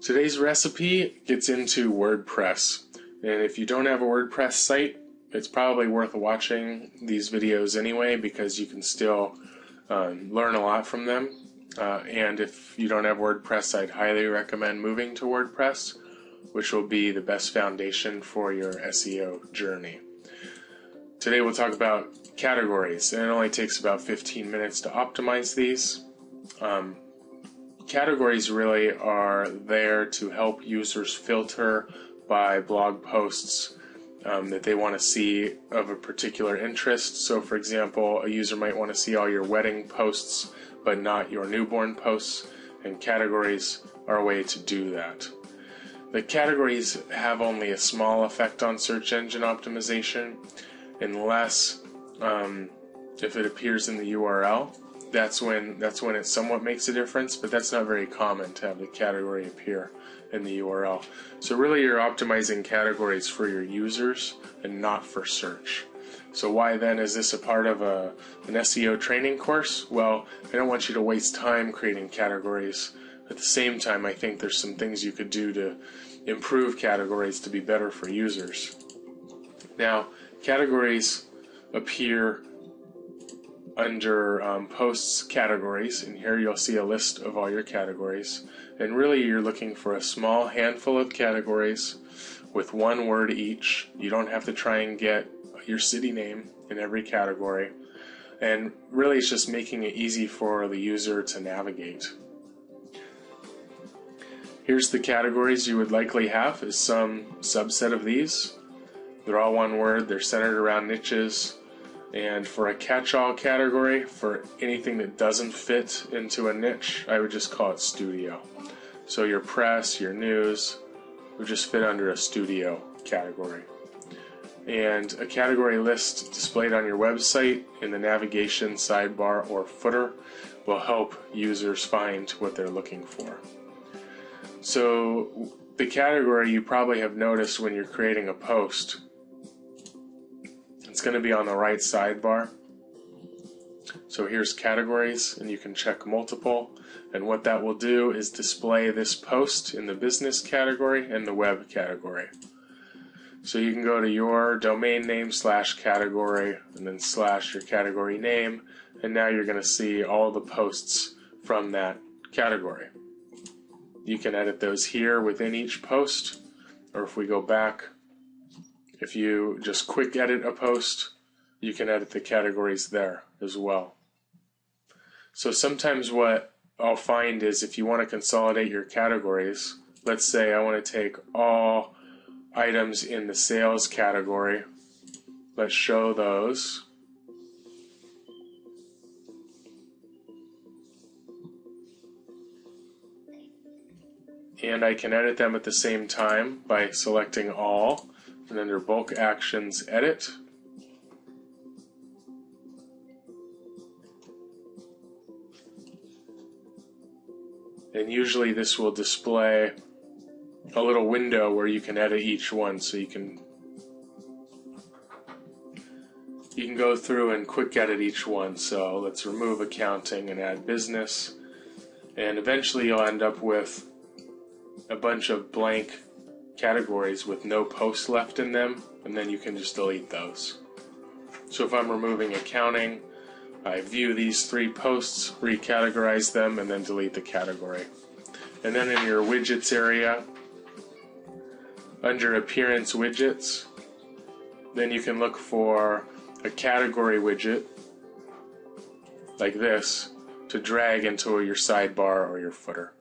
Today's recipe gets into WordPress, and if you don't have a WordPress site, it's probably worth watching these videos anyway because you can still learn a lot from them. And if you don't have WordPress, I'd highly recommend moving to WordPress, which will be the best foundation for your SEO journey. Today we'll talk about categories, and it only takes about 15 minutes to optimize these. Categories really are there to help users filter by blog posts that they want to see of a particular interest. So for example, a user might want to see all your wedding posts but not your newborn posts, and categories are a way to do that. The categories have only a small effect on search engine optimization unless if it appears in the URL. That's when it somewhat makes a difference, but that's not very common to have the category appear in the URL. So really you're optimizing categories for your users and not for search. So why then is this a part of an SEO training course? Well, I don't want you to waste time creating categories. At the same time, I think there's some things you could do to improve categories to be better for users. Now, categories appear under posts categories, and here you'll see a list of all your categories, and really you're looking for a small handful of categories with one word each. You don't have to try and get your city name in every category, and really it's just making it easy for the user to navigate. Here's the categories you would likely have is some subset of these. They're all one word, they're centered around niches. And for a catch-all category, for anything that doesn't fit into a niche, I would just call it studio. So your press, your news would just fit under a studio category. And a category list displayed on your website in the navigation sidebar or footer will help users find what they're looking for. So the category you probably have noticed when you're creating a post, it's going to be on the right sidebar. So here's categories, and you can check multiple, and what that will do is display this post in the business category and the web category. So you can go to your domain name /category and then / your category name, and now you're going to see all the posts from that category. You can edit those here within each post, or if we go back, if you just quick edit a post, you can edit the categories there as well. So sometimes what I'll find is if you want to consolidate your categories, let's say I want to take all items in the sales category. Let's show those. And I can edit them at the same time by selecting all. And under bulk actions, edit. And usually this will display a little window where you can edit each one, so you can go through and quick edit each one. So let's remove accounting and add business, and eventually you'll end up with a bunch of blank categories with no posts left in them, and then you can just delete those. So if I'm removing accounting, I view these 3 posts, recategorize them, and then delete the category. And then in your widgets area, under appearance widgets, then you can look for a category widget like this to drag into your sidebar or your footer.